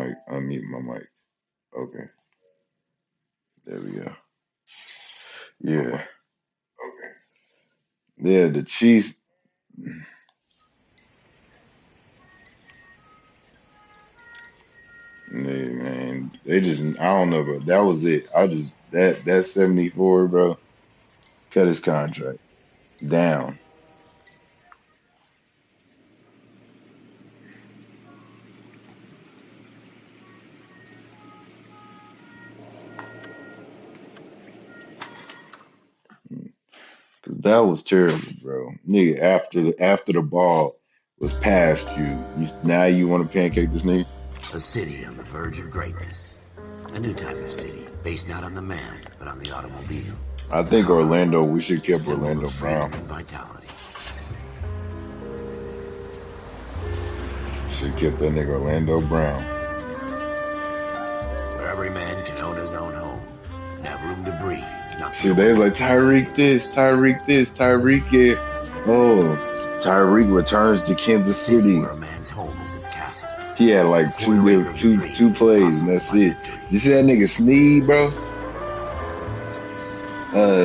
mic. Unmute my mic. Okay. There we go. Yeah. Okay. Yeah, the Chiefs. Yeah, man. They just, I don't know, bro. That was it. That 74, bro, cut his contract down. Cause that was terrible, bro. Nigga, after the ball was past you, now you want to pancake this nigga? A city on the verge of greatness. A new type of city, based not on the man, but on the automobile. I think Orlando, we should A keep symbol Orlando of freedom Brown. and vitality. Should keep that nigga Orlando Brown. Where every man can own his own home and have room to breathe. See, they was like, Tyreek this, Tyreek it. Oh, Tyreek returns to Kansas City. Where a man's home is his castle. He had like two plays, and that's it. You see that nigga Sneed, bro?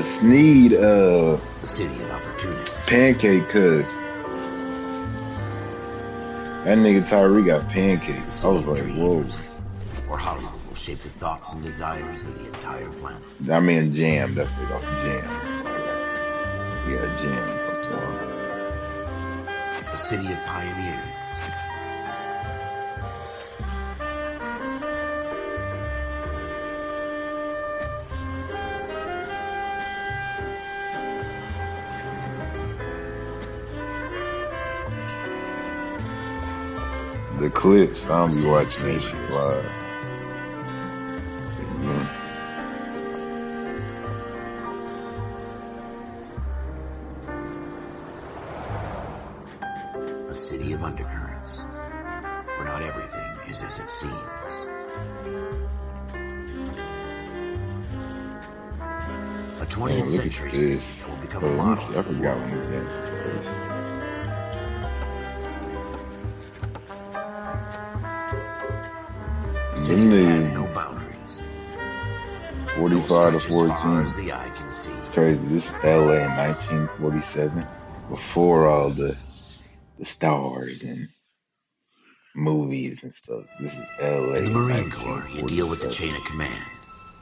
Sneed, the city of opportunities. pancake cuz. That nigga Tyreek got pancakes. I was like, whoa. Or Hollywood will shape the thoughts and desires of the entire planet. I mean, jam. That's what they call jam. Yeah, jam. A city of pioneers. The clips, I don't be watching that shit live. Yeah. A city of undercurrents, where not everything is as it seems. A 20th century will become a model. I forgot when this game took place. Them niggas, no boundaries. 45 to 14. As the eye can see. It's crazy. This is LA in 1947, before all the stars and movies and stuff. This is LA. In the Marine Corps, you deal with the chain of command.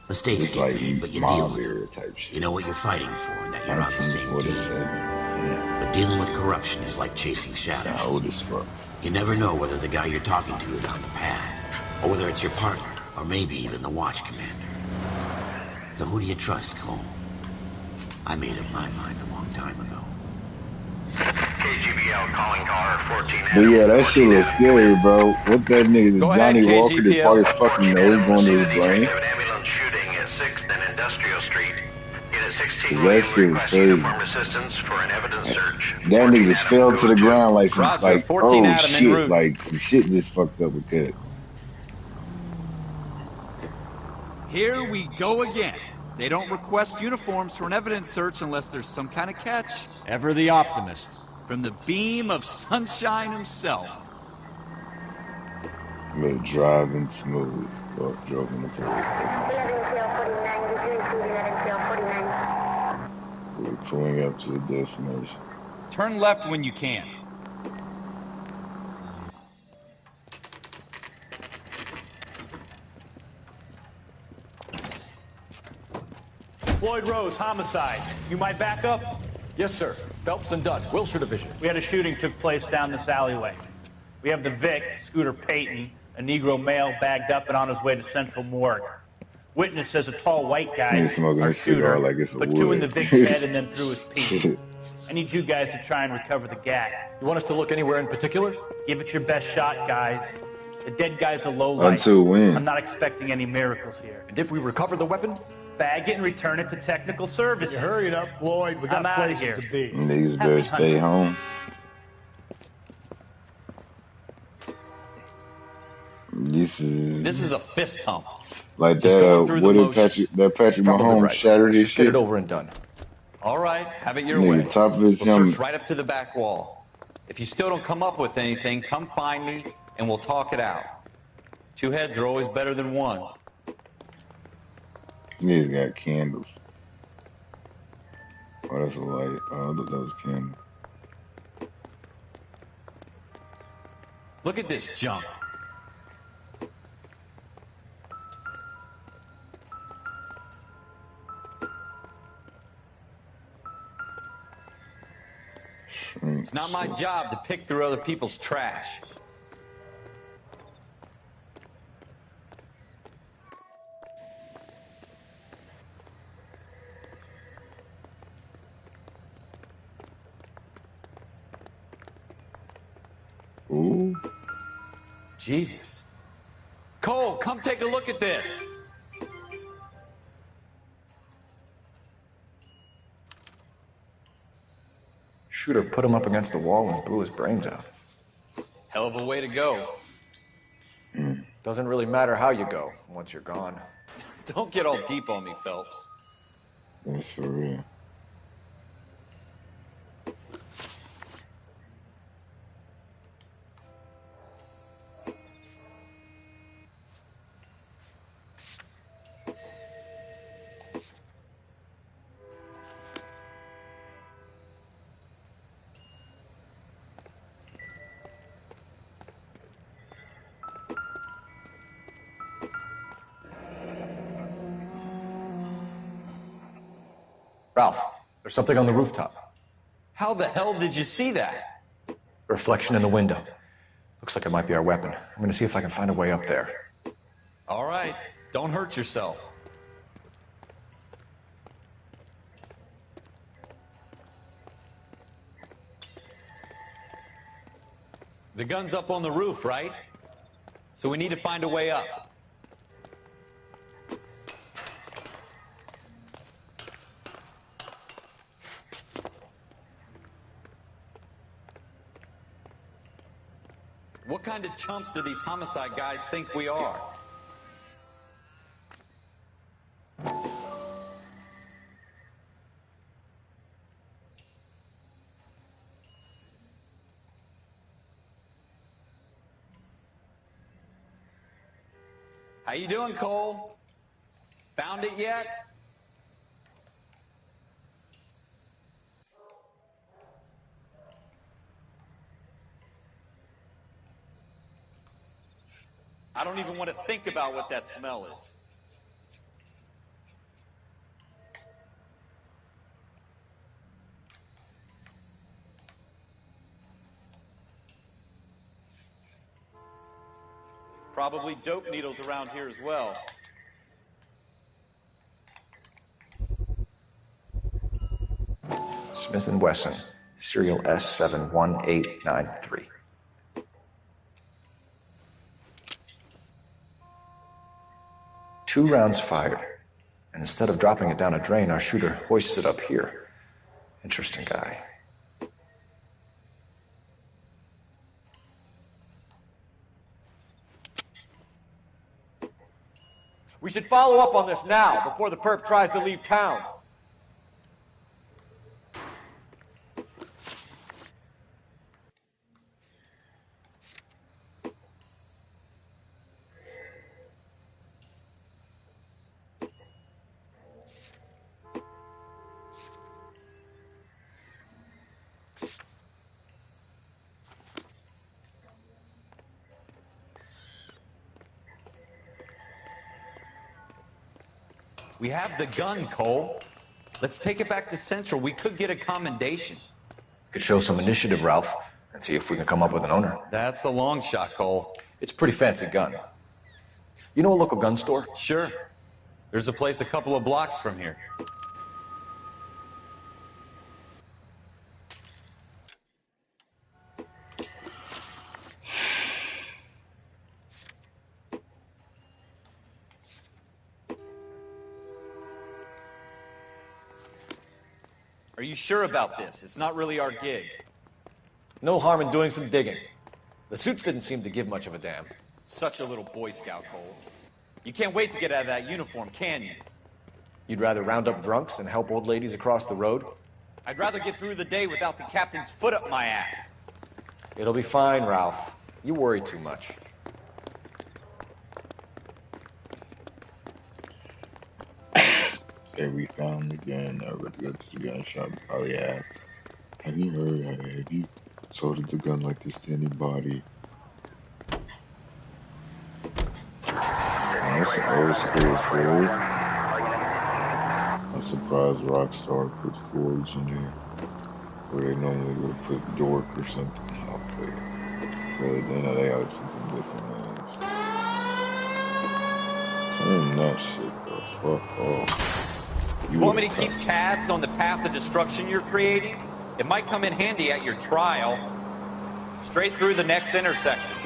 Mistakes get made, but you deal with it. Type shit. You know what you're fighting for and that you're on the same team. Yeah. But dealing with corruption is like chasing shadows. Old as fuck. You never know whether the guy you're talking to is on the pad, or whether it's your partner, or maybe even the watch commander. So who do you trust, Cole? I made up my mind a long time ago. KGBL calling caller 14. But yeah, that shit was scary, bro. What that nigga, Johnny Walker, did part his fucking nose going to his brain? An ambulance shooting at 6th and Industrial Street. Unit 16 that shit was crazy. Assistance for an evidence search. That nigga just fell to the ground like some, like, oh shit, like some shit just fucked up with Cut. Here we go again. They don't request uniforms for an evidence search unless there's some kind of catch. Ever the optimist. From the beam of sunshine himself. But driving smooth. Drove in the place. We're pulling up to the destination. Turn left when you can. Floyd Rose, homicide. You might back up? Yes, sir. Phelps and Dunn, Wilshire Division. We had a shooting took place down this alleyway. We have the Vic, Scooter Payton, a Negro male bagged up and on his way to Central Morgue. Witness says a tall white guy, our shooter, like it's a put wood. 2 in the Vic's head and then threw his piece. I need you guys to try and recover the gat. You want us to look anywhere in particular? Give it your best shot, guys. The dead guy's a low light. Until when? I'm not expecting any miracles here. And if we recover the weapon? Bag it and return it to technical services. Hurry it up, Floyd. We got places here. to be. Niggas better stay home. This is a fist hump. Like that. What did Patrick Mahomes shattered his shit? Get it over and done. All right, have it your Nigga, way. top of his We'll helmet. search right up to the back wall. If you still don't come up with anything, come find me and we'll talk it out. Two heads are always better than one. He's got candles. Oh, that's a light. Oh, I thought that was candle. Look at this junk. It's not my job to pick through other people's trash. Ooh. Jesus. Cole, come take a look at this. Shooter put him up against the wall and blew his brains out. Hell of a way to go. Doesn't really matter how you go once you're gone. Don't get all deep on me, Phelps. That's for real. Ralph, there's something on the rooftop. How the hell did you see that? A reflection in the window. Looks like it might be our weapon. I'm gonna see if I can find a way up there. All right, don't hurt yourself. The gun's up on the roof, right? So we need to find a way up. What kind of chumps do these homicide guys think we are? How you doing, Cole? Found it yet? I don't even want to think about what that smell is. Probably dope needles around here as well. Smith & Wesson, serial S71893. Two rounds fired, and instead of dropping it down a drain, our shooter hoists it up here. Interesting guy. We should follow up on this now, before the perp tries to leave town. We have the gun, Cole. Let's take it back to Central. We could get a commendation. Could show some initiative, Ralph, and see if we can come up with an owner. That's a long shot, Cole. It's a pretty fancy gun. You know a local gun store? Sure. There's a place a couple of blocks from here. Are you sure about this? It's not really our gig. No harm in doing some digging. The suits didn't seem to give much of a damn. Such a little Boy Scout, Cole. You can't wait to get out of that uniform, can you? You'd rather round up drunks and help old ladies across the road? I'd rather get through the day without the captain's foot up my ass. It'll be fine, Ralph. You worry too much. Okay, we found the gun. I would go to the gun shop and probably ask, have you sold the gun like this to anybody? And that's an old school Ford. I'm surprised Rockstar put Fords in there where they normally would have put Dork or something. I'll play it. But you know, they always put them different names. Turn that shit the fuck off. You want me to keep tabs on the path of destruction you're creating? It might come in handy at your trial. Straight through the next intersection.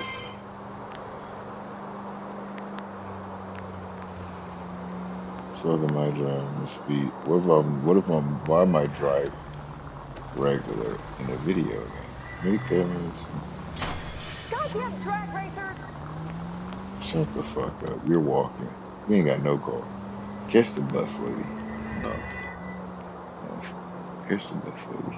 Fuck am I driving the speed? Why am I driving regular in a video game? Make them. Goddamn drag racers! Shut the fuck up. You're walking. You ain't got no car. Catch the bus, lady. No. Catch the bus, lady.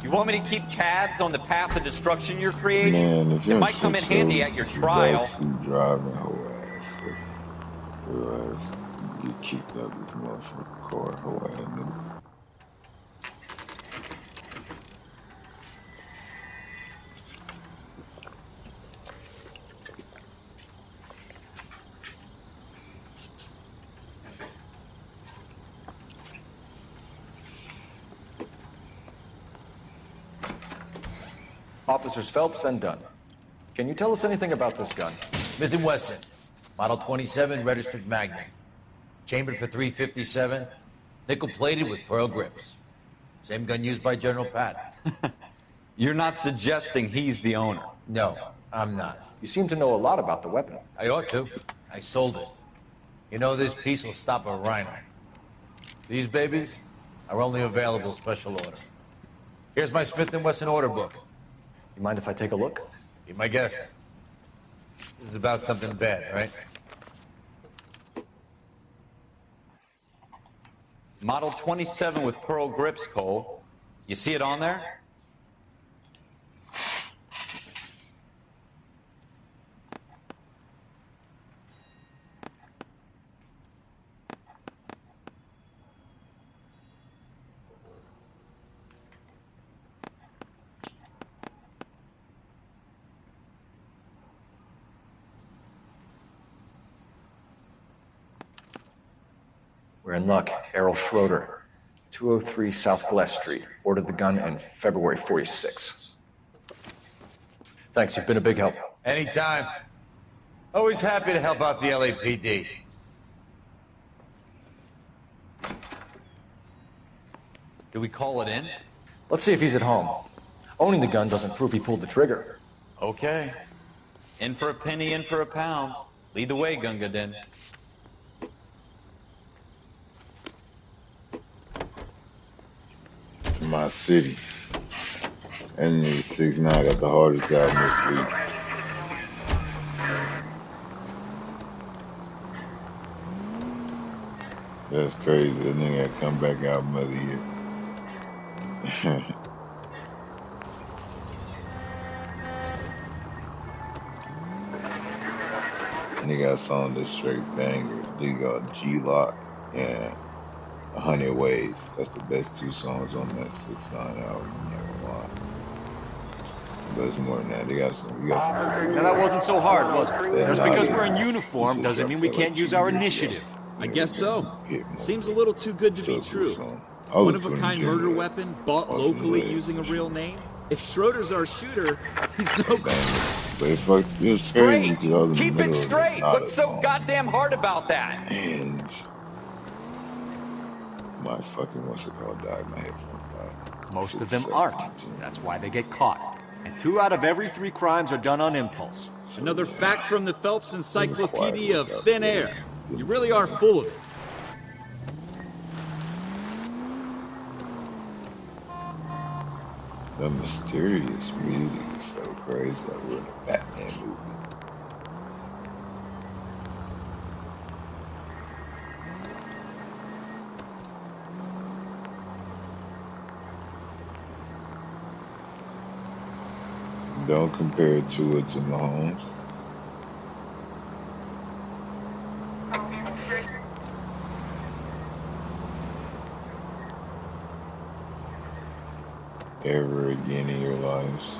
You want me to keep tabs on the path of destruction you're creating? Man, if it might come in handy at your trial. Driving whole ass. Your ass get kicked out this motherfucking car, whole ass nigga. Officers Phelps and Dunn. Can you tell us anything about this gun? Smith & Wesson, Model 27, registered Magnum. Chambered for .357, nickel-plated with pearl grips. Same gun used by General Patton. You're not suggesting he's the owner? No, I'm not. You seem to know a lot about the weapon. I ought to. I sold it. You know, this piece will stop a rhino. These babies are only available special order. Here's my Smith & Wesson order book. You mind if I take a look? Be my guest. This is about something bad, right? Model 27 with pearl grips, Cole. You see it on there? We're in luck. Errol Schroeder, 203 South Glass Street. Ordered the gun in February '46. Thanks, you've been a big help. Anytime. Always happy to help out the LAPD. Do we call it in? Let's see if he's at home. Owning the gun doesn't prove he pulled the trigger. Okay. In for a penny, in for a pound. Lead the way, Gunga Din. My city. And 6ix9ine got the hardest album this week. That's crazy. That nigga got comeback album of the year. Nigga got a song that's straight bangers. Nigga got G-Lock and 100 Ways. That's the best two songs on that 6ix9ine album. But it's more than that. They got some. Now that wasn't so hard, was it? Just because we're in uniform doesn't mean we can't use our initiative. I guess so. Seems a little too good to be true. One-of-a-kind murder weapon bought locally using a real name? If Schroeder's our shooter, he's no good. But it's straight! Keep it straight! What's so goddamn hard about that? And my fucking what's it called died. My headphone died. Most of them aren't. That's why they get caught. And 2 out of every 3 crimes are done on impulse. Another fact from the Phelps Encyclopedia of Thin Air. You really are full of it. The mysterious music is so crazy that we're in a Batman movie. Don't compare Tua to Mahomes. Ever again in your lives.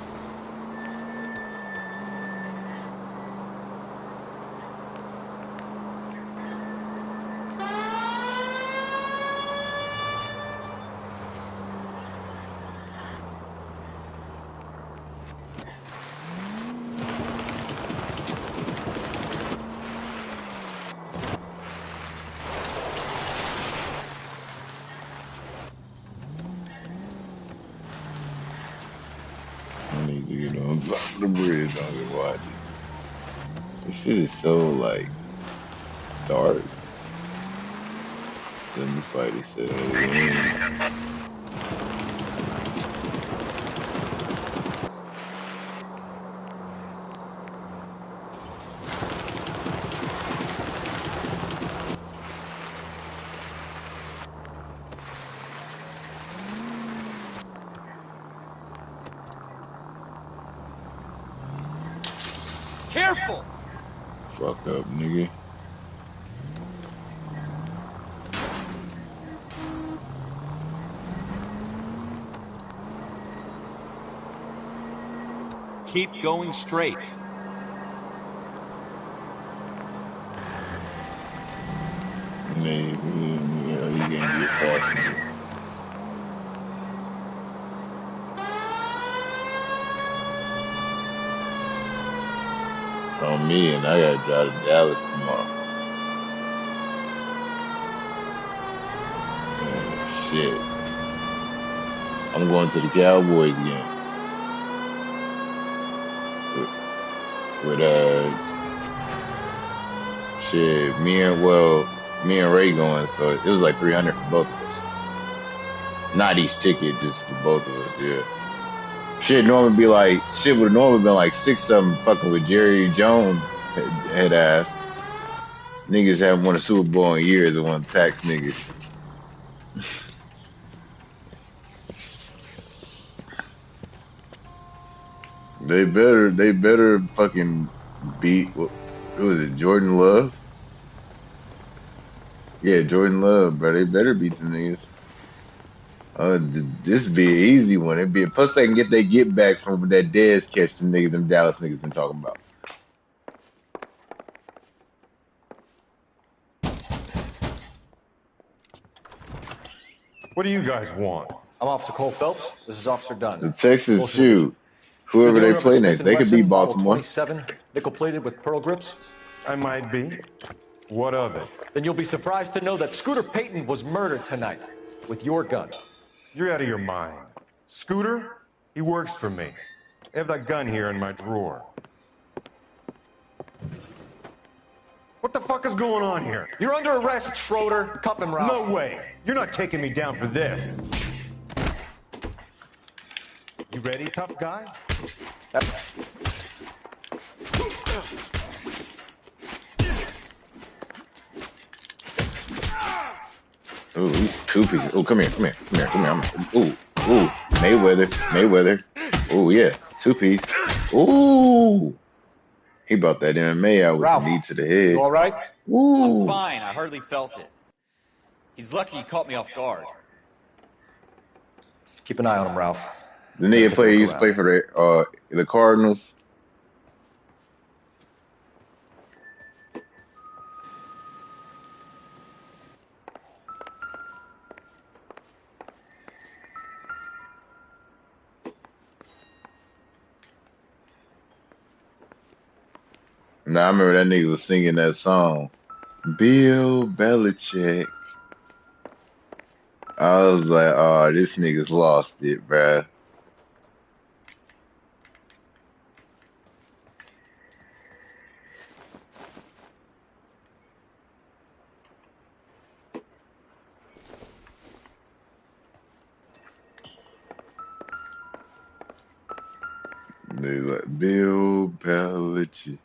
I need to get on top of the bridge. I can watch it. This shit is so like dark. Semi-fighter said, "Hey, Careful! fuck up, nigga." Keep going straight. Maybe, you can't get past me. On me, and I gotta drive to Dallas tomorrow. Shit. I'm going to the Cowboys game. With shit, me and Ray going, so it was like 300 for both of us. Not each ticket, just for both of us, yeah. Shit would have normally been like 6 of them fucking with Jerry Jones head ass. Niggas haven't won a Super Bowl in years and want to tax niggas. They better fucking beat, who was it, Jordan Love? Yeah, Jordan Love, bro. They better beat the niggas. This be an easy one. Plus they can get their get back from that Dez catch them Dallas niggas been talking about. What do you guys want? I'm Officer Cole Phelps. This is Officer Dunn. The Texas Motion division. shoot, whoever You're the they owner of a play Smith next, & they could Wesson beat model Baltimore. 27, nickel-plated with pearl grips? I might be. What of it? Then you'll be surprised to know that Scooter Payton was murdered tonight with your gun. You're out of your mind. Scooter? He works for me. I have that gun here in my drawer. What the fuck is going on here? You're under arrest, Schroeder. Cuff him, Ralph. No way. You're not taking me down for this. You ready, tough guy? Yep. Ooh, he's 2 pieces. Oh, come here. Ooh, Mayweather. Ooh, yeah, 2-piece. Ooh, he brought that MMA out with Ralph, the knee to the head. You all right? Ooh. I'm fine. I hardly felt it. He's lucky he caught me off guard. Keep an eye on him, Ralph. The nigga used to play for the Cardinals. Nah, I remember that nigga was singing that song, Bill Belichick. I was like, oh, this nigga's lost it, bruh. They like Bill Belichick.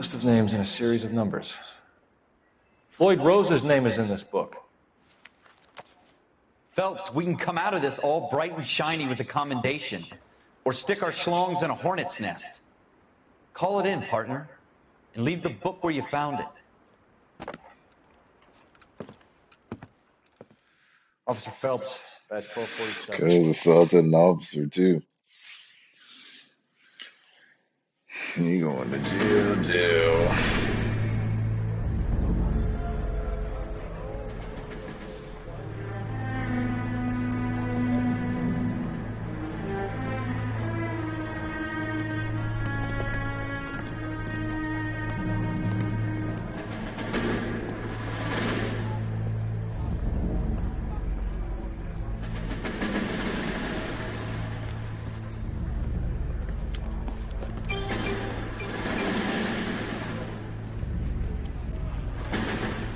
list of names and a series of numbers. Floyd Rose's name is in this book. Phelps, we can come out of this all bright and shiny with a commendation. Or stick our schlongs in a hornet's nest. Call it in, partner. And leave the book where you found it. Officer Phelps, badge 1247. Because assaulted an officer, too. He going to jail.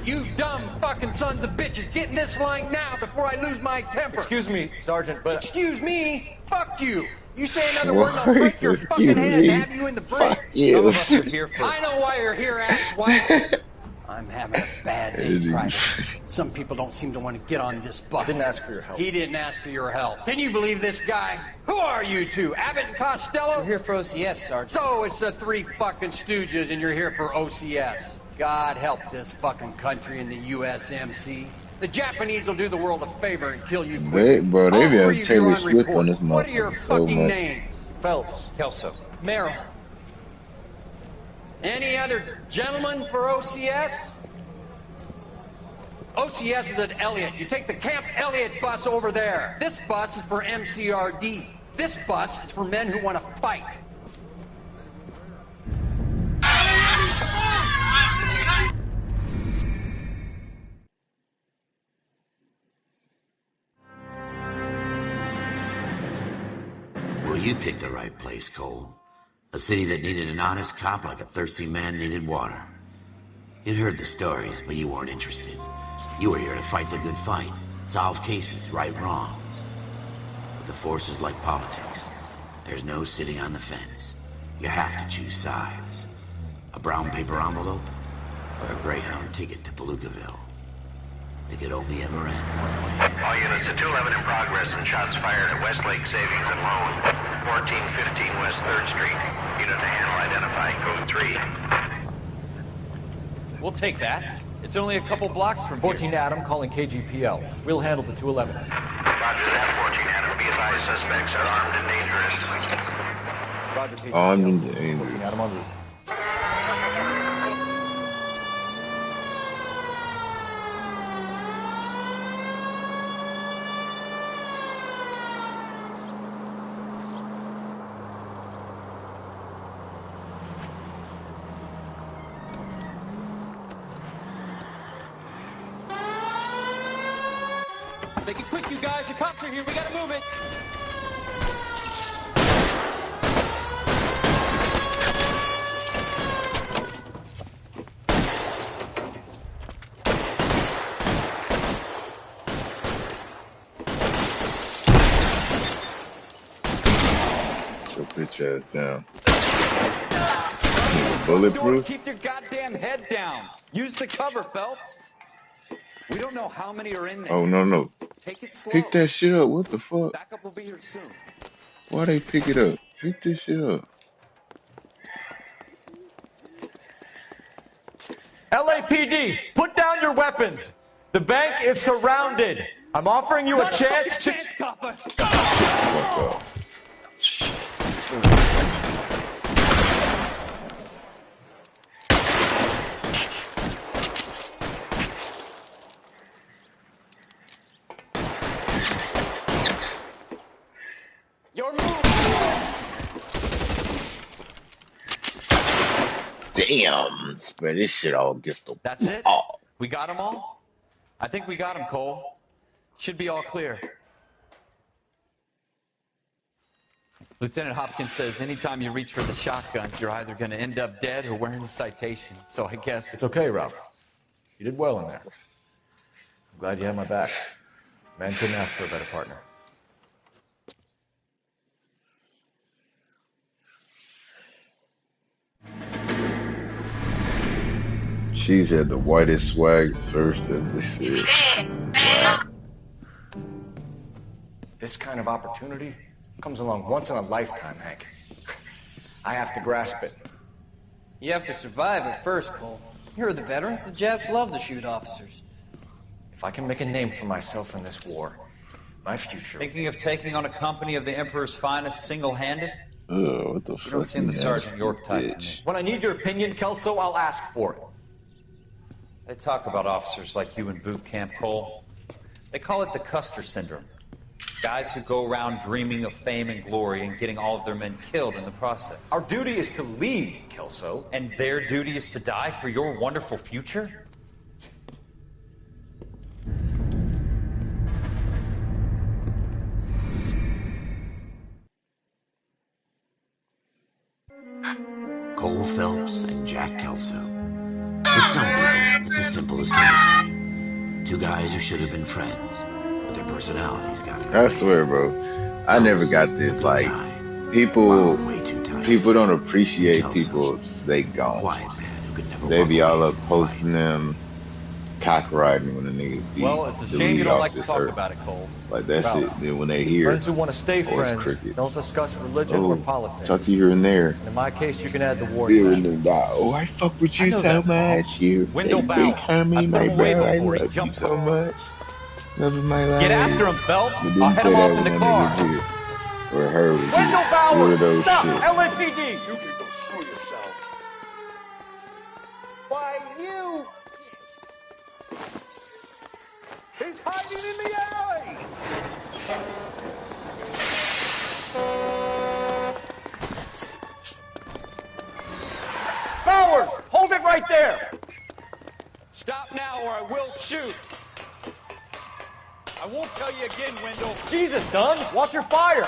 You dumb fucking sons of bitches, get in this line now before I lose my temper. Excuse me, Sergeant, but... Excuse me? Fuck you. You say another word and I'll break your fucking head and have you in the brig. Some of us are here for... I know why you're here, asswipe. I'm having a bad day, Private. Some people don't seem to want to get on this bus. I didn't ask for your help. He didn't ask for your help. Can you believe this guy? Who are you two? Abbott and Costello? We're here for OCS, Sergeant. So it's the three fucking stooges and you're here for OCS. God help this fucking country and the USMC. The Japanese will do the world a favor and kill you quick. They be having Taylor Swift on this What are your fucking names? Phelps. Kelso. Merrill. Any other gentlemen for OCS? OCS is at Elliott. You take the Camp Elliott bus over there. This bus is for MCRD. This bus is for men who want to fight. Well, you picked the right place, Cole. A city that needed an honest cop like a thirsty man needed water. You'd heard the stories, but you weren't interested. You were here to fight the good fight, solve cases, right wrongs. But the force is like politics. There's no sitting on the fence. You have to choose sides. A brown paper envelope, or a Greyhound ticket to Palookaville. It could only ever end one way. All units to 211 in progress and shots fired at Westlake Savings and Loan, 1415 West 3rd Street. Unit to handle identifying code 3. We'll take that. It's only a couple blocks from 14 here. Adam calling KGPL. We'll handle the 211. Roger that, 14 Adam. Be advised, suspects are armed and dangerous. Roger, KGPL. Armed and dangerous. 14 Adam on route. Make it quick, you guys. The cops are here. We gotta move it. Get your bitch ass down. Bulletproof? Keep your goddamn head down. Use the cover, Phelps. We don't know how many are in there. Oh, no. Take it slow. Pick that shit up. What the fuck? Backup will be here soon. Why they pick it up? Pick this shit up. LAPD, put down your weapons. The bank is surrounded. I'm offering you a chance to... Fuck off. Your move. Damn. Spread this shit all against the That's it? wall. We got them all? I think we got them, Cole. Should be all clear. Lieutenant Hopkins says anytime you reach for the shotguns, you're either going to end up dead or wearing a citation. So I guess... It's okay, Ralph. You did well in there. I'm glad you had my back. Man couldn't ask for a better partner. She's had the whitest swag searched, as they said. Wow. This kind of opportunity comes along once in a lifetime, Hank. I have to grasp it. You have to survive it first, Cole. Here are the veterans. The Japs love to shoot officers. If I can make a name for myself in this war, my future... Thinking of taking on a company of the Emperor's finest single-handed? Oh, what the fuck? You don't seem the Sergeant York type to me. When I need your opinion, Kelso, I'll ask for it. They talk about officers like you in boot camp, Cole. They call it the Custer syndrome. Guys who go around dreaming of fame and glory and getting all of their men killed in the process. Our duty is to lead, Kelso. And their duty is to die for your wonderful future? Cole Phelps and Jack Kelso. With some people, it's as simple as chemistry. Two guys who should have been friends, but their personalities got it. I swear, bro, I never got this. Like, people don't appreciate people they gone. They be all up posting them, cock riding when a nigga be. Well, it's a shame you don't like to talk about it, Cole. Like that shit. Then when they hear, Friends who want to stay friends cricket. don't discuss religion or politics. Talk to you here and there. And in my case, you can add the war. Oh, I fuck with you so much. You, Window big bow. homie, my bro. I love you so much. Love of my life. Get after him, Phelps. But I'll head him off in the when car. that nigga did. Or her was Window Bauer, weirdo stop! shit. LAPD! You can go screw yourself. Why, you... He's hiding in the alley! Bowers, hold it right there! Stop now or I will shoot. I won't tell you again, Wendell. Jesus, Dunn, watch your fire!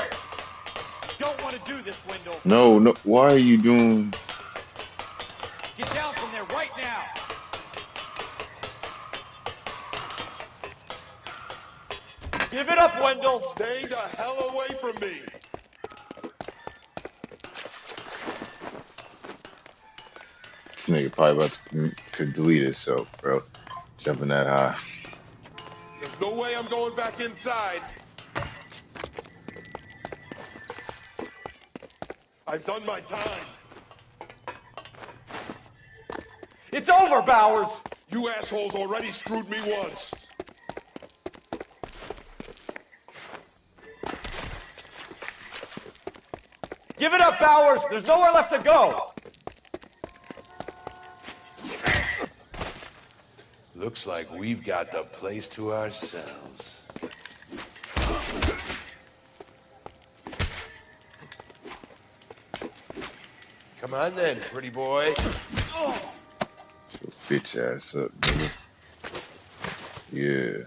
Don't want to do this, Wendell. No, why are you doing? Get down from there right now. Give it up, Wendell! Stay the hell away from me! This nigga probably about to could delete himself, bro. Jumping that high. There's no way I'm going back inside. I've done my time. It's over, Bowers! You assholes already screwed me once. Give it up, Bowers! There's nowhere left to go! Looks like we've got the place to ourselves. Come on then, pretty boy. So bitch ass up, nigga. Yeah.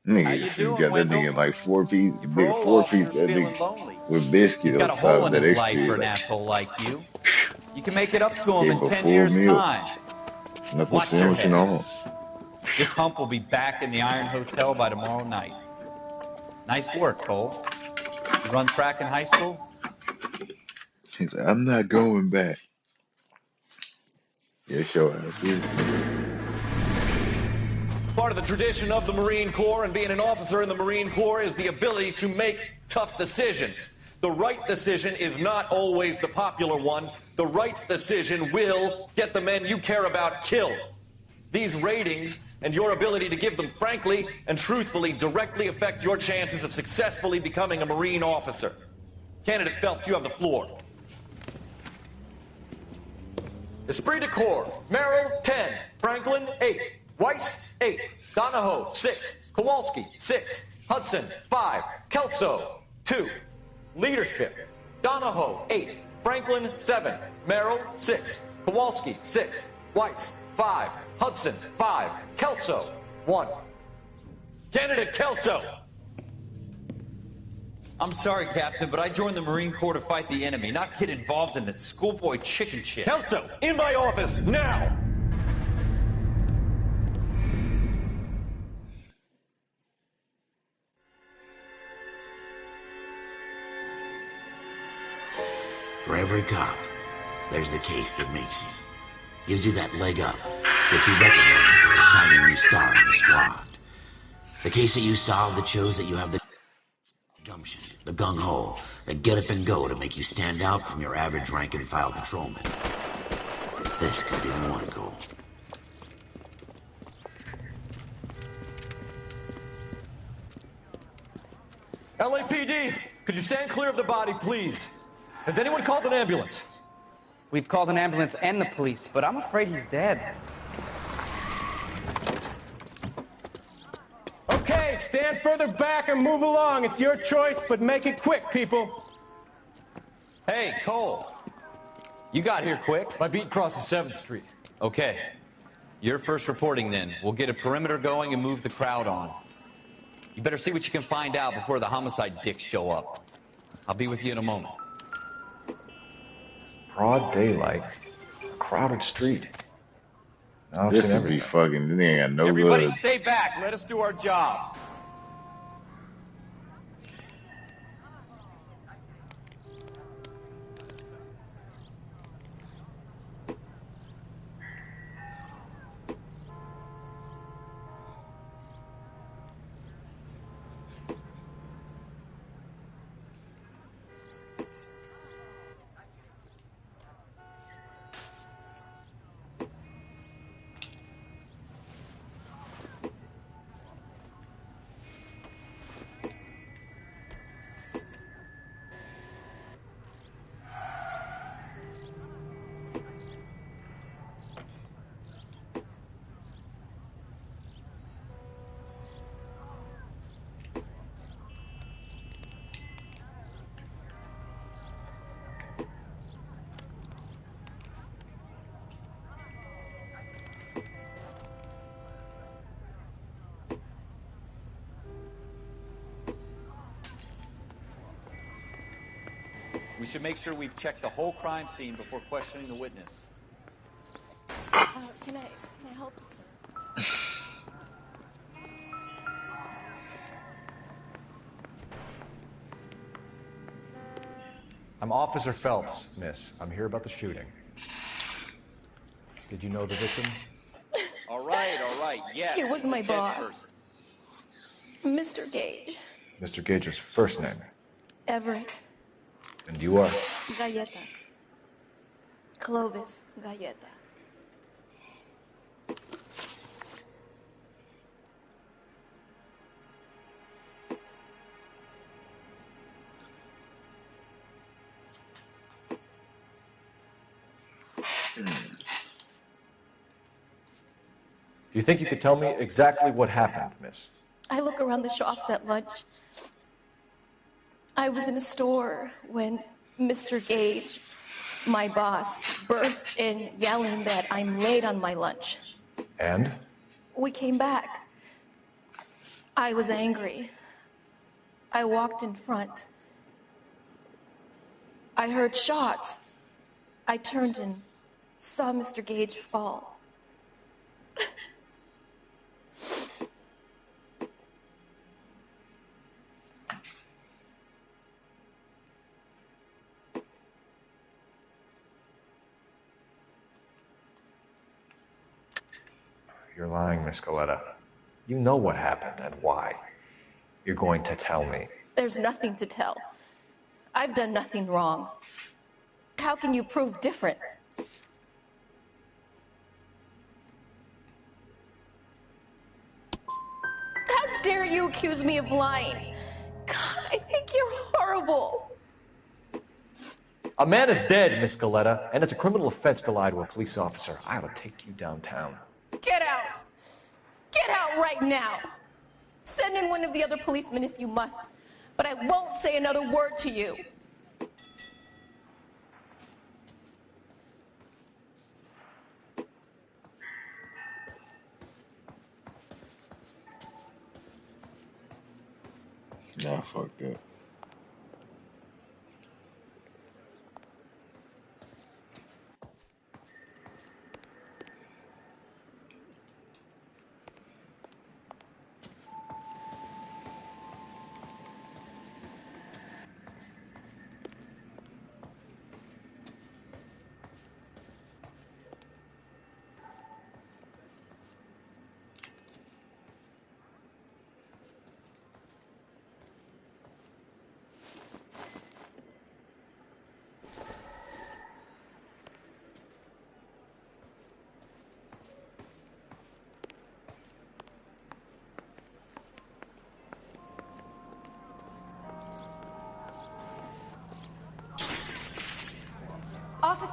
Nigga, you got that nigga like 4-piece, big 4-piece, that nigga with biscuits. He's got a hole in his life for an asshole like you. You can make it up to him in 10 years' time. Knuckle sandwich and all. This hump will be back in the Iron Hotel by tomorrow night. Nice work, Cole. You run track in high school? He's like, I'm not going back. Yes, your ass is. Part of the tradition of the Marine Corps and being an officer in the Marine Corps is the ability to make tough decisions. The right decision is not always the popular one. The right decision will get the men you care about killed. These ratings and your ability to give them frankly and truthfully directly affect your chances of successfully becoming a Marine officer. Candidate Phelps, you have the floor. Esprit de Corps, Merrill, 10. Franklin, 8. Weiss, 8. Donahoe, 6. Kowalski, 6. Hudson, 5. Kelso, 2. Leadership, Donahoe, 8. Franklin, 7. Merrill, 6. Kowalski, 6. Weiss, 5. Hudson, 5. Kelso, 1. Candidate Kelso! I'm sorry, Captain, but I joined the Marine Corps to fight the enemy, not get involved in this schoolboy chicken shit. Kelso, in my office, now! For every cop, there's the case that makes him. Gives you that leg up. Gets you recognized as a shining new star in the squad. The case that you solved that shows that you have the gumption, the gung-ho, the get up and go to make you stand out from your average rank-and-file patrolman. This could be the one, Cole. LAPD, could you stand clear of the body, please? Has anyone called an ambulance? We've called an ambulance and the police, but I'm afraid he's dead. Okay, stand further back and move along. It's your choice, but make it quick, people. Hey, Cole. You got here quick. My beat crosses 7th Street. Okay. You're first reporting then. We'll get a perimeter going and move the crowd on. You better see what you can find out before the homicide dicks show up. I'll be with you in a moment. Broad daylight, a crowded street. Now I've This seen would be everything. fucking. They ain't got no Everybody good. stay back. Let us do our job. We should make sure we've checked the whole crime scene before questioning the witness. Can I help you, sir? I'm Officer Phelps, miss. I'm here about the shooting. Did you know the victim? All right, yes. He was my boss. Mr. Gage. Mr. Gage's first name. Everett. And you are? Galleta. Clovis Galleta. Do you think you could tell me exactly what happened, miss? I look around the shops at lunch. I was in a store when Mr. Gage, my boss, bursts in yelling that I'm late on my lunch. And? We came back. I was angry. I walked in front. I heard shots. I turned and saw Mr. Gage fall. You're lying, Miss Galleta. You know what happened and why. You're going to tell me. There's nothing to tell. I've done nothing wrong. How can you prove different? How dare you accuse me of lying? God, I think you're horrible. A man is dead, Miss Galleta, and it's a criminal offense to lie to a police officer. I ought to take you downtown. Get out! Get out right now! Send in one of the other policemen if you must, but I won't say another word to you. Nah, fuck that.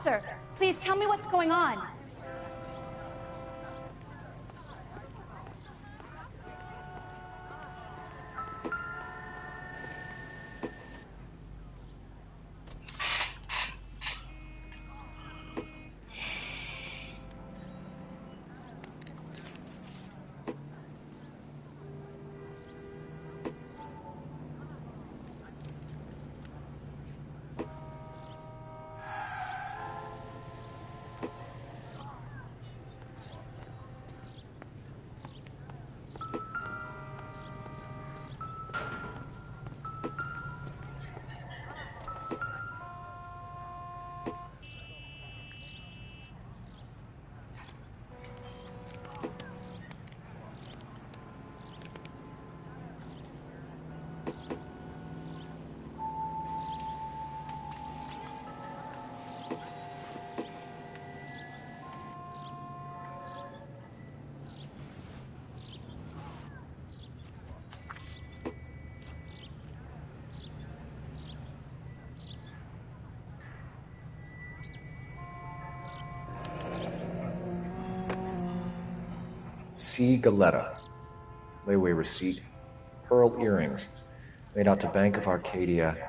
Officer, please tell me what's going on. C. Galetta. Layaway receipt. Pearl earrings. Made out to Bank of Arcadia.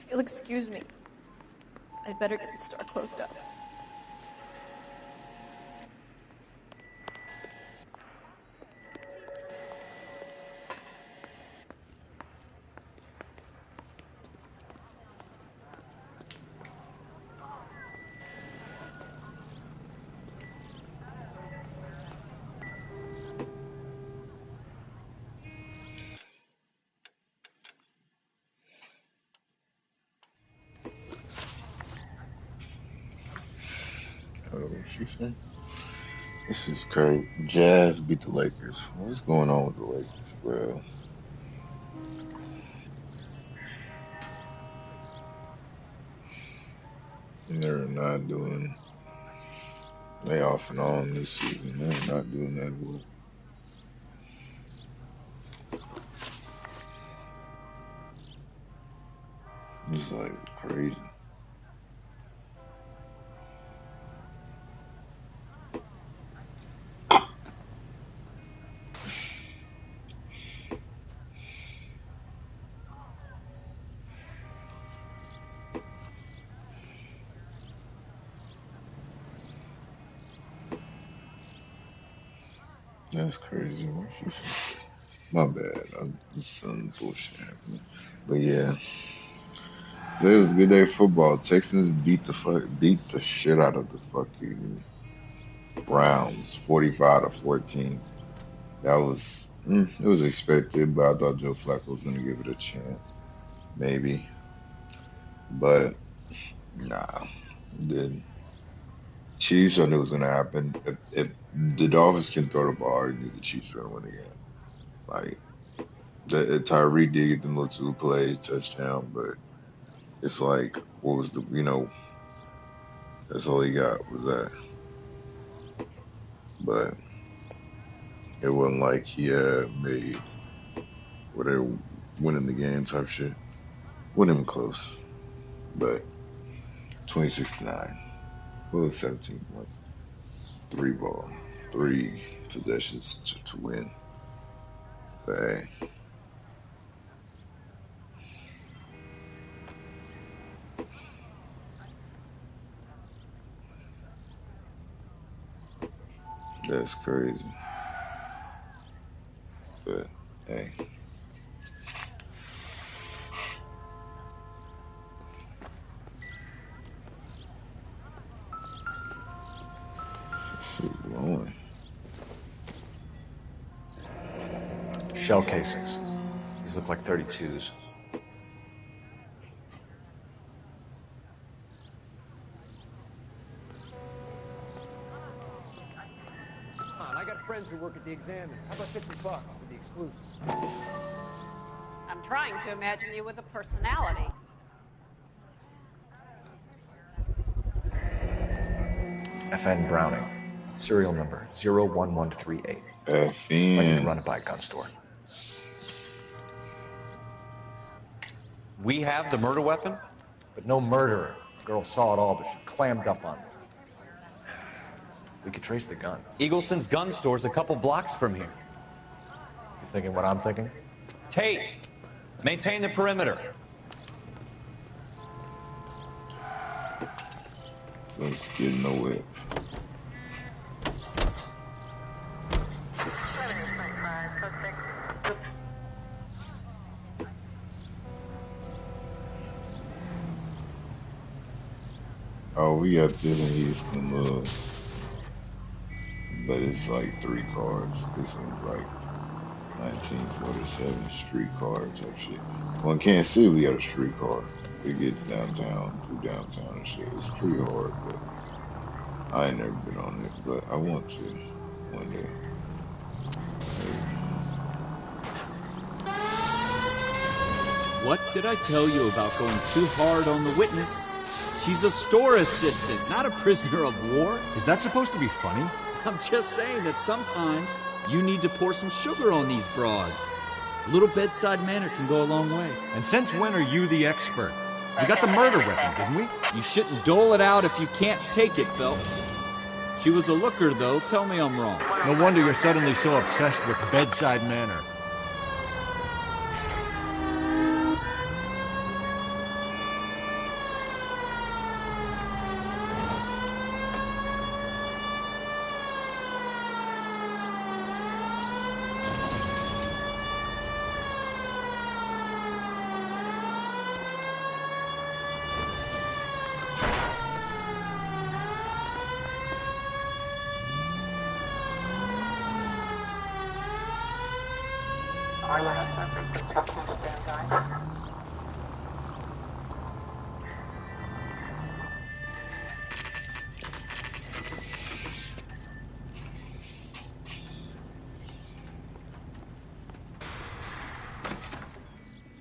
You'll excuse me. I'd better get the store closed up. What she said? This is crazy. Jazz beat the Lakers. What's going on with the Lakers, bro? They're not doing. They off and on this season. They're not doing that well. It's like crazy. That's crazy. What she said? My bad. Just some bullshit happening. But yeah, today was a good day of football. Texans beat the shit out of the fucking Browns, 45-14. That was it was expected, but I thought Joe Flacco was gonna give it a chance, maybe. But nah, it didn't. Chiefs, I knew it was gonna happen. If the Dolphins can throw the ball, I knew the Chiefs were gonna win again. Like Tyree did get them little 2 plays, touchdown, but it's like, what was that's all he got was that. But it wasn't like he had made where they were winning the game type shit. Wasn't even close. But 26-9. What was 17 points? 3 possessions to win. But hey. That's crazy. But hey. Shit blowing. Shell casings. These look like 32s. I got friends who work at the Examiner. How about $50 for the exclusive? I'm trying to imagine you with a personality. FN Browning. Serial number 01138. FN. Ready to run it by a gun store. We have the murder weapon? But no murderer. The girl saw it all, but she clammed up on it. We could trace the gun. Eagleson's gun store's a couple blocks from here. You thinking what I'm thinking? Tate, maintain the perimeter. Let's get in the whip. Oh, we got this in Houston, look. But it's like 3 cars. This one's like 1947 street car type shit. Well, in Kansas City, we got a street car. It gets downtown, through downtown and shit. It's pretty hard, but I ain't never been on it. But I want to one day. What did I tell you about going too hard on the witness? She's a store assistant, not a prisoner of war. Is that supposed to be funny? I'm just saying that sometimes you need to pour some sugar on these broads. A little bedside manner can go a long way. And since when are you the expert? We got the murder weapon, didn't we? You shouldn't dole it out if you can't take it, Phelps. She was a looker, though. Tell me I'm wrong. No wonder you're suddenly so obsessed with bedside manner.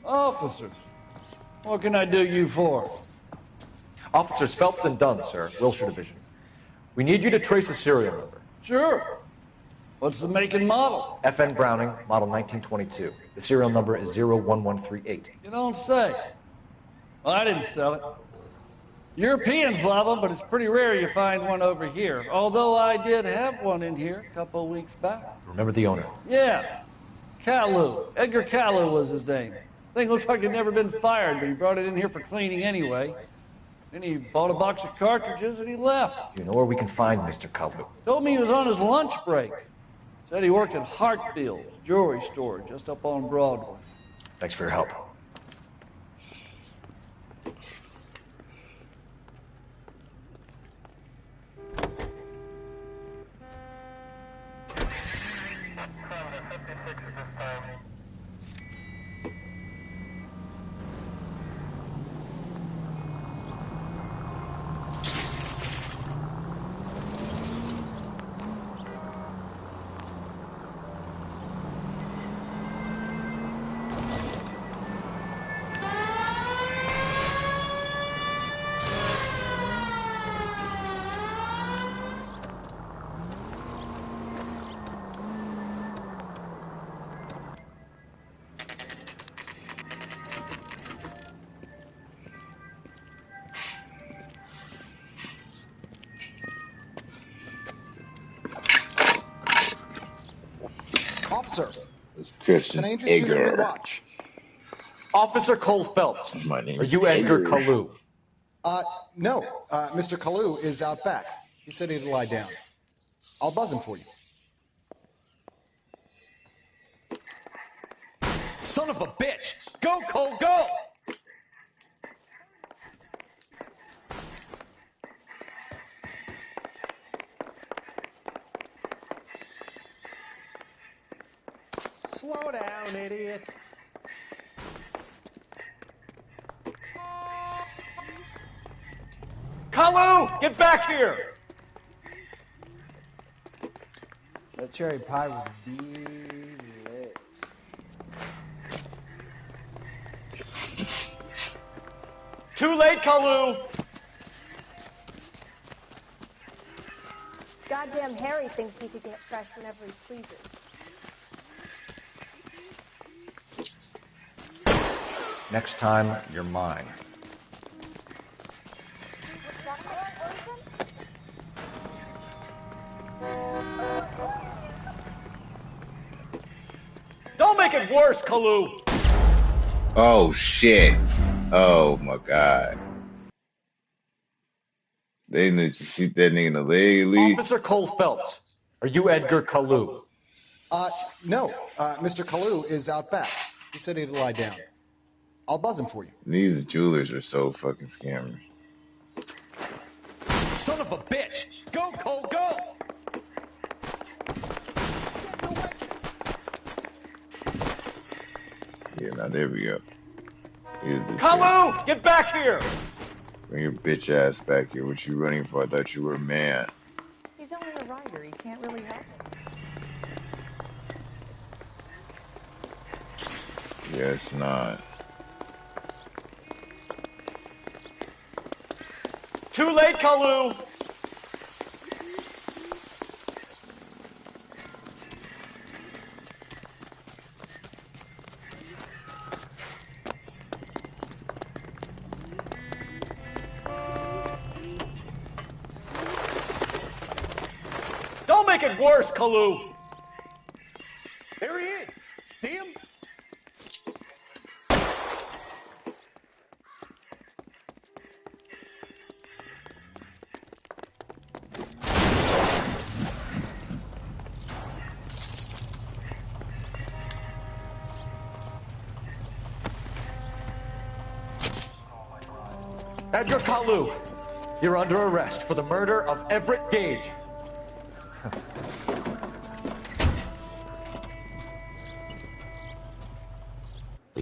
Officers, what can I do you for? Officers Phelps and Dunn, sir, Wilshire Division. We need you to trace a serial number. Sure. What's the make and model? FN Browning, model 1922. The serial number is 01138. You don't say. Well, I didn't sell it. Europeans love them, but it's pretty rare you find one over here. Although I did have one in here a couple of weeks back. Remember the owner? Yeah. Kalu. Edgar Kalu was his name. Thing looks like it'd never been fired, but he brought it in here for cleaning anyway. Then he bought a box of cartridges and he left. Do you know where we can find Mr. Kalu? Told me he was on his lunch break. Said he worked at Hartfield, jewelry store, just up on Broadway. Thanks for your help. Officer, Christian can I interest you in your watch? Officer Cole Phelps. My name Are is you Edgar Kalu? No. Mr. Kalu is out back. He said he'd lie down. I'll buzz him for you. Son of a bitch! Go, Cole, go! Slow down, idiot. Kalu, get back here! That cherry pie was delicious. Too late, Kalu! Goddamn Harry thinks he could get fresh whenever he pleases. Next time, you're mine. Don't make it worse, Kalu! Oh shit. Oh my god. They need to shoot that nigga in the leg at least. Officer Cole Phelps. Are you Edgar Kalu? No. Mr. Kalu is out back. He said he'd lie down. I'll buzz him for you. These jewelers are so fucking scammy. Son of a bitch! Go, Cole, go! Yeah, now there we go. Kalu, get back here! Bring your bitch ass back here. What you running for? I thought you were a man. He's only a rider. He can't really help it. Yes, not. Too late, Kalu! Don't make it worse, Kalu! There he is. See him? Edgar Kalu, you're under arrest for the murder of Everett Gage.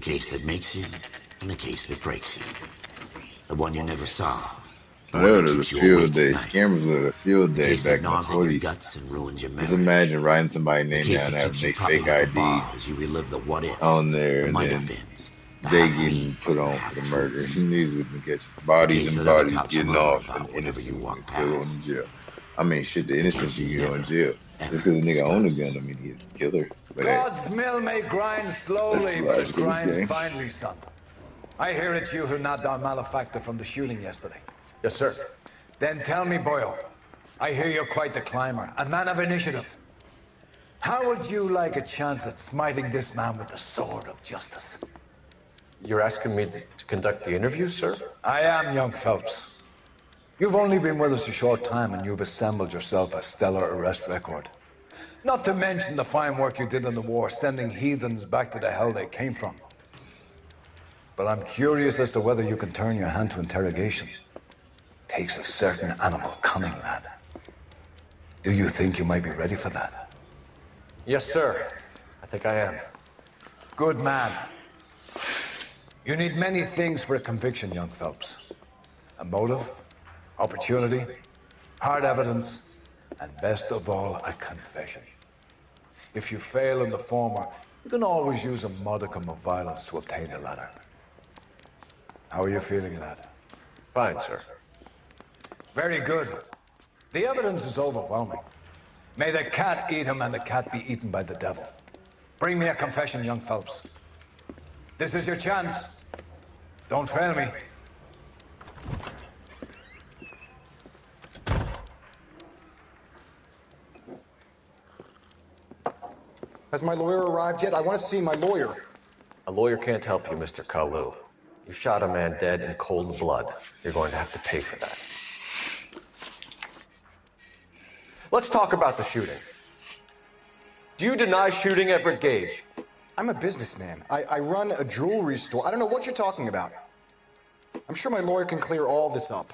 case that makes you and the case that breaks you. The one you never saw. The I one know that it was a keeps you field awake day. at night. Scammers were a field The day case that back in the gnaws at your 40s. guts and ruins your Just memory. imagine writing somebody's The name case down that and having keeps you their propped fake at the ID bar as you relive the what-ifs, on there, the and then might-have-beens, the they getting half-beens, put the on for the murder. half-truths. These would catch The bodies case and that other bodies cops getting murmur off, and about whenever you innocent walk still going to past. jail. I mean, shit, the The innocent case can you get on never, jail just ever because a nigga own a discuss. gun. I mean, he's a killer. But hey, God's mill may grind that's slowly, the but logic it of this grinds game. finely, son. I hear it's you who nabbed our malefactor from the shooting yesterday. Yes, sir. Then tell me, Boyle, I hear you're quite the climber, a man of initiative. How would you like a chance at smiting this man with the sword of justice? You're asking me to conduct the interview, sir? I am, young Phelps. You've only been with us a short time and you've assembled yourself a stellar arrest record. Not to mention the fine work you did in the war, sending heathens back to the hell they came from. But I'm curious as to whether you can turn your hand to interrogation. Takes a certain animal cunning, lad. Do you think you might be ready for that? Yes, sir. I think I am. Good man. You need many things for a conviction, young Phelps. A motive, opportunity, hard evidence, and best of all, a confession. If you fail in the former, you can always use a modicum of violence to obtain the latter. How are you feeling, lad? Fine, sir. Very good. The evidence is overwhelming. May the cat eat him and the cat be eaten by the devil. Bring me a confession, young Phelps. This is your chance. Don't fail me. Has my lawyer arrived yet? I want to see my lawyer. A lawyer can't help you, Mr. Kalu. You shot a man dead in cold blood. You're going to have to pay for that. Let's talk about the shooting. Do you deny shooting Everett Gage? I'm a businessman. I run a jewelry store. I don't know what you're talking about. I'm sure my lawyer can clear all this up.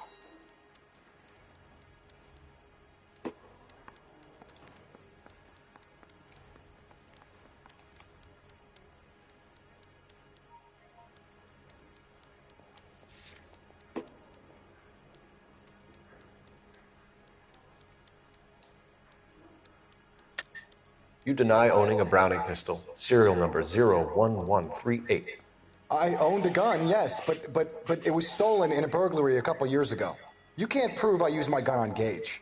You deny owning a Browning pistol, serial number 01138. I owned a gun, yes, but it was stolen in a burglary a couple years ago. You can't prove I used my gun on Gage.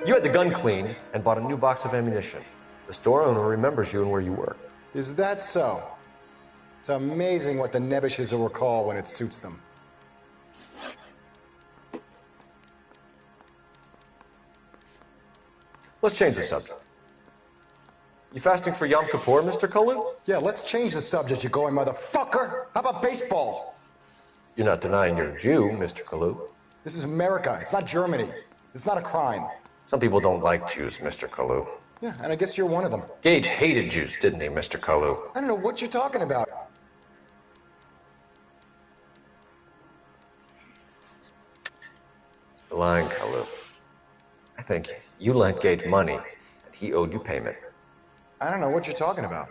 You had the gun cleaned and bought a new box of ammunition. The store owner remembers you and where you were. Is that so? It's amazing what the Nebbishes will recall when it suits them. Let's change the subject. You fasting for Yom Kippur, Mr. Kalu? Yeah, let's change the subject, you going motherfucker. How about baseball? You're not denying you're a Jew, Mr. Kalu. This is America. It's not Germany. It's not a crime. Some people don't like Jews, Mr. Kalu. Yeah, and I guess you're one of them. Gage hated Jews, didn't he, Mr. Kalu? I don't know what you're talking about. You're lying, Kalu. I think you lent Gage money, and he owed you payment. I don't know what you're talking about.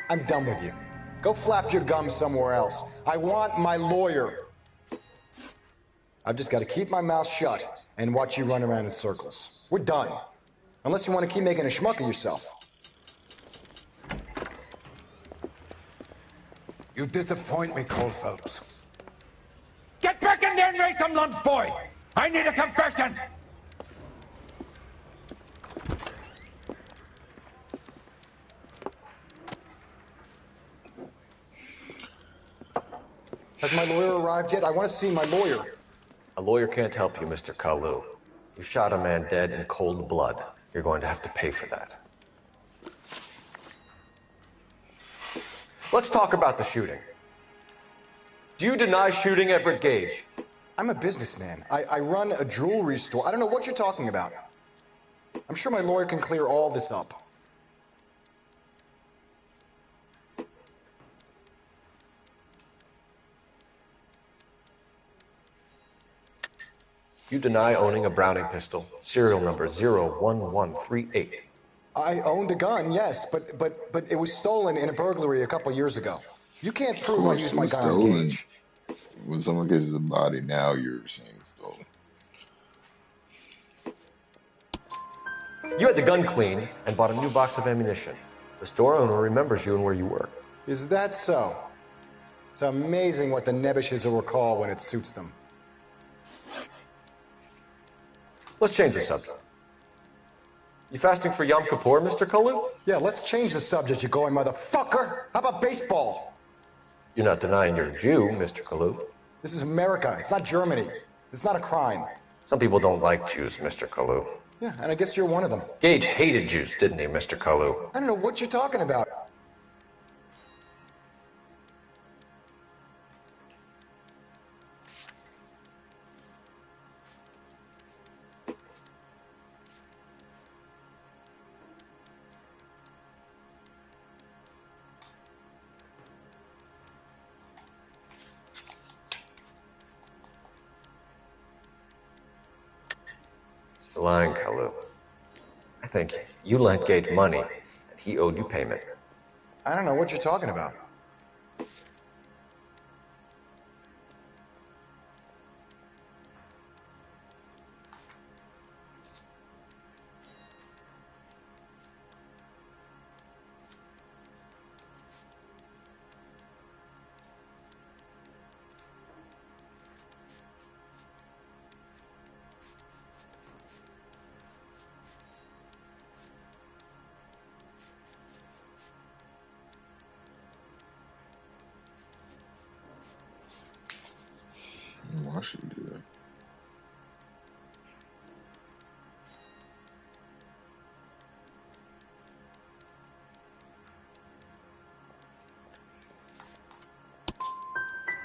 I'm done with you. Go flap your gums somewhere else. I want my lawyer. I've just got to keep my mouth shut and watch you run around in circles. We're done. Unless you want to keep making a schmuck of yourself. You disappoint me, Cole Phelps. Get back in there and raise some lumps, boy! I need a confession! Has my lawyer arrived yet? I want to see my lawyer. A lawyer can't help you, Mr. Kalu. You shot a man dead in cold blood. You're going to have to pay for that. Let's talk about the shooting. Do you deny shooting Everett Gage? I'm a businessman. I run a jewelry store. I don't know what you're talking about. I'm sure my lawyer can clear all this up. You deny owning a Browning pistol, serial number 01138. I owned a gun, yes, but it was stolen in a burglary a couple years ago. You can't prove I used my gun on Gage. When someone gets the body, now you're saying it's stolen. You had the gun cleaned and bought a new box of ammunition. The store owner remembers you and where you work. Is that so? It's amazing what the nebbishes will recall when it suits them. Let's change the subject. You fasting for Yom Kippur, Mr. Kalu? Yeah, let's change the subject, you going motherfucker. How about baseball? You're not denying you're a Jew, Mr. Kalu. This is America. It's not Germany. It's not a crime. Some people don't like Jews, Mr. Kalu. Yeah, and I guess you're one of them. Gage hated Jews, didn't he, Mr. Kalu? I don't know what you're talking about. You're lying, Kalu. I think you lent Gage money, and he owed you payment. I don't know what you're talking about. Why should you do that?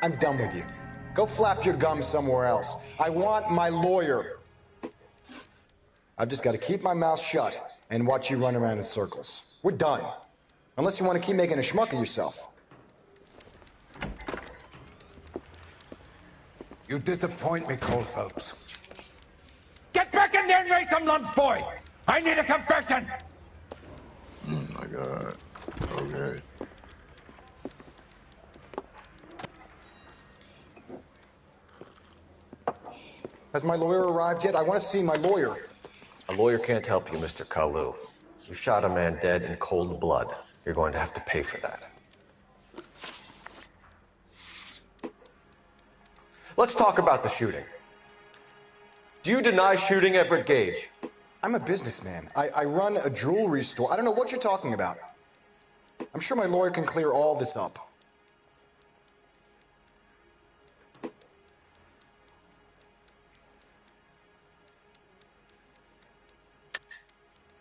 I'm done with you. Go flap your gums somewhere else. I want my lawyer. I've just got to keep my mouth shut and watch you run around in circles. We're done. Unless you want to keep making a schmuck of yourself. You disappoint me, Cole Phelps. Get back in there and raise some lumps, boy! I need a confession! Oh my God. Okay. Has my lawyer arrived yet? I want to see my lawyer. A lawyer can't help you, Mr. Kalu. You shot a man dead in cold blood. You're going to have to pay for that. Let's talk about the shooting. Do you deny shooting Everett Gage? I'm a businessman. I run a jewelry store. I don't know what you're talking about. I'm sure my lawyer can clear all this up.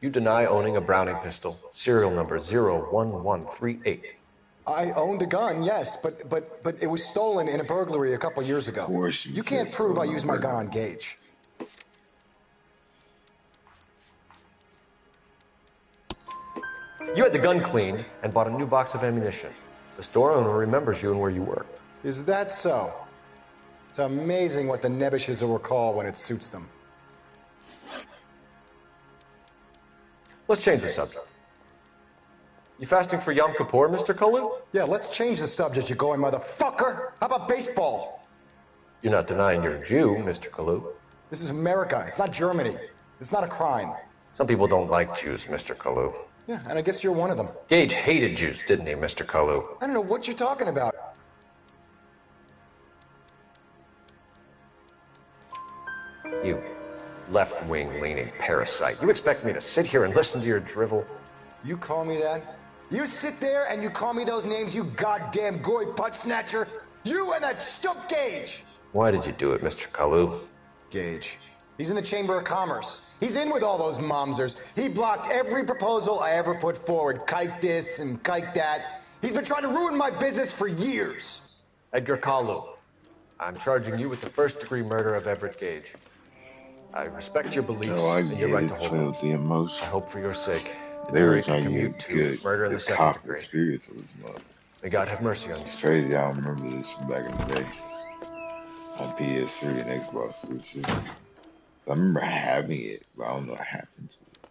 You deny owning a Browning pistol, serial number 01138. I owned a gun, yes, but it was stolen in a burglary a couple years ago. Of course you can't prove I used my gun on Gage. You had the gun cleaned and bought a new box of ammunition. The store owner remembers you and where you work. Is that so? It's amazing what the nebbishes will recall when it suits them. Let's change the subject. You fasting for Yom Kippur, Mr. Kalu? Yeah, let's change the subject, you going motherfucker. How about baseball? You're not denying you're a Jew, Mr. Kalu. This is America. It's not Germany. It's not a crime. Some people don't like Jews, Mr. Kalu. Yeah, and I guess you're one of them. Gage hated Jews, didn't he, Mr. Kalu? I don't know what you're talking about. You left-wing leaning parasite. You expect me to sit here and listen to your drivel? You call me that? You sit there and you call me those names, you goddamn goy putt snatcher? You and that stump Gage! Why did you do it, Mr. Kalu? Gage. He's in the Chamber of Commerce. He's in with all those momsers. He blocked every proposal I ever put forward. Kike this and kike that. He's been trying to ruin my business for years. Edgar Kalu. I'm charging you with the first-degree murder of Everett Gage. I respect your beliefs Oh, I and your get right it. to hold Play them. with the emotion. I hope for your sake the They were jury can trying to commute get to good murder in the the second cop degree. experience of this mother. May God have mercy on you, It's sir. crazy. I don't remember this from back in the day on PS3 and Xbox 360. I remember having it, but I don't know what happened to it.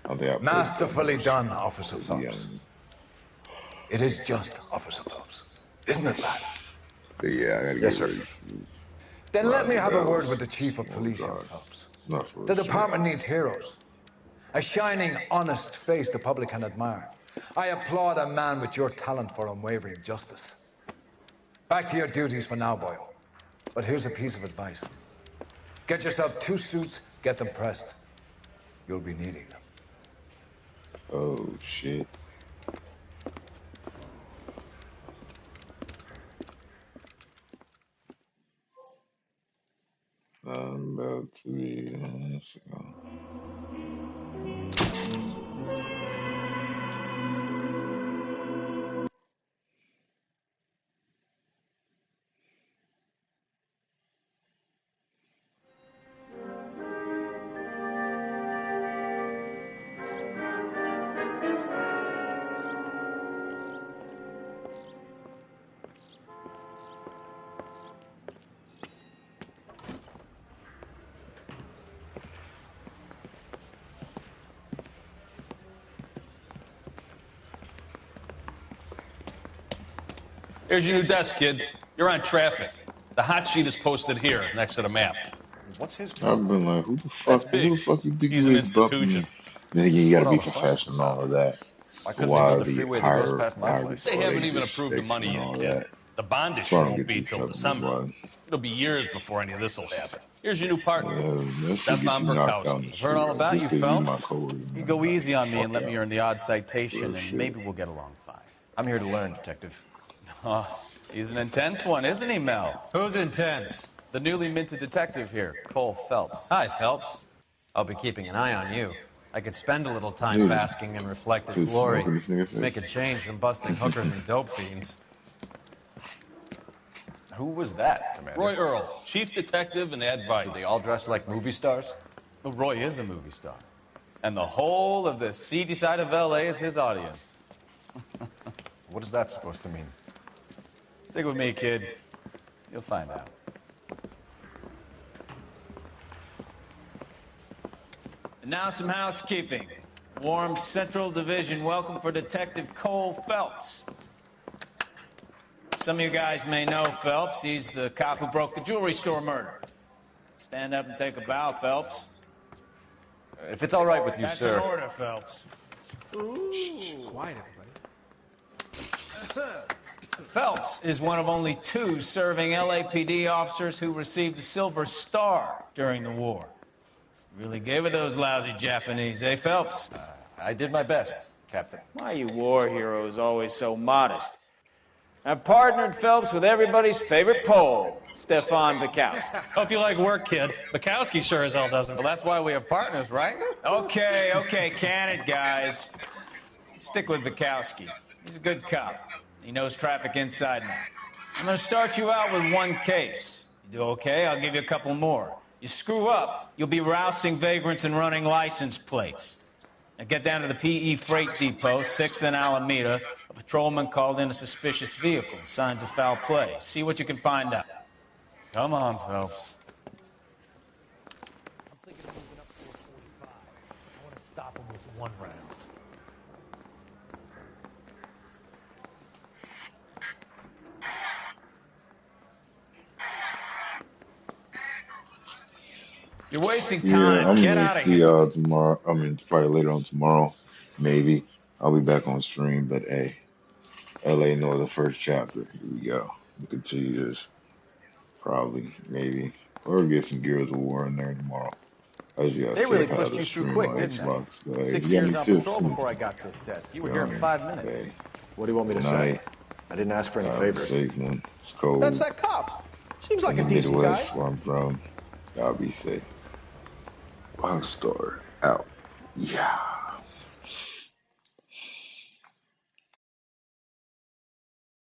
I don't think I played it that Masterfully much. done, I Officer was Phelps. young. It is just Officer Phelps. Isn't it, lad? But yeah, I gotta Yes, get sir. ready for this. Then let me have a word Dallas. with the Chief of Small Police, young drive. Phelps. Not for The a show. department needs heroes. A shining, honest face the public can admire. I applaud a man with your talent for unwavering justice. Back to your duties for now, boyo. But here's a piece of advice. Get yourself 2 suits, get them pressed. You'll be needing them. Oh shit. I'm about to be let's go. Here's your new desk, kid. You're on traffic. The hot sheet is posted here, next to the map. What's his I've problem? been like, who That's the Biggs. fuck you think He's you an is bumping institution. me? Then again, you What's gotta all be the fuss professional and all about? of that. Why But couldn't they why build are a they freeway that goes higher, past my place? They before haven't they even approved the respect you money and yet, all kid. that? The bond That's issue why I don't won't get be these till companies. December. Why? It'll be years before any of this will happen. Here's your new partner, That should get Stefan you knocked down the Perkowski. I've heard street, all right? about Just you, because you my Phelps. coworker, You man. go Knock easy the on me and fuck let me out. earn the odd Real citation, and shit. maybe we'll get along fine. I'm here to learn, Detective. Oh, he's an intense one, isn't he, Mel? Who's intense? The newly minted detective here, Cole Phelps. Hi, Phelps. I'll be keeping an eye on you. I could spend a little time Yeah, just basking in reflected put glory. smoke in this nigga face. Make a change from busting hookers and dope fiends. Who was that, Commander? Roy Earl, chief detective and advice. Do they all dress like movie stars? Well, Roy is a movie star. And the whole of the seedy side of L.A. is his audience. What is that supposed to mean? Stick with me, kid. You'll find out. And now some housekeeping. Warm Central Division welcome for Detective Cole Phelps. Some of you guys may know Phelps. He's the cop who broke the jewelry store murder. Stand up and take a bow, Phelps. If it's all right with you, That's sir. an order, Phelps. Shh, quiet, everybody. Phelps is one of only 2 serving LAPD officers who received the Silver Star during the war. Really gave it those lousy Japanese, eh, Phelps? I did my best, Captain. Why you war heroes always so modest? I've partnered Phelps with everybody's favorite Pole, Stefan Bukowski. Hope you like work, kid. Bukowski sure as hell doesn't. Well, that's why we have partners, right? Okay, can it, guys. Stick with Bukowski. He's a good cop. He knows traffic inside and out. I'm going to start you out with 1 case. You do okay, I'll give you a couple more. You screw up, you'll be rousting vagrants and running license plates. Now get down to the PE Freight Depot, 6th and Alameda. A patrolman called in a suspicious vehicle. Signs of foul play. See what you can find out. Come on, Phelps. I'm thinking of moving up to a 45. I want to stop him with 1 round. You're wasting Yeah, time. I'm Get gonna out of see here. y'all tomorrow. I mean, probably later on tomorrow, maybe. I'll be back on stream, but hey, LA Noire, the first chapter. Here we go. We'll continue this. Probably, maybe. Or get some Gears of War in there tomorrow. As you guys They say, really I pushed had a you through stream quick, on didn't Xbox. But they? hey, 6 if you got years any on tips, patrol send it before to I me. got this desk. You were Be here on in here. 5 minutes. Hey, What do you want me to good say? night. I didn't ask for any Have a favors. safe one. It's cold. That's that cop. Seems like In a the decent guy. Midwest, where I'm from. Y'all be safe. Rockstar out. Yeah.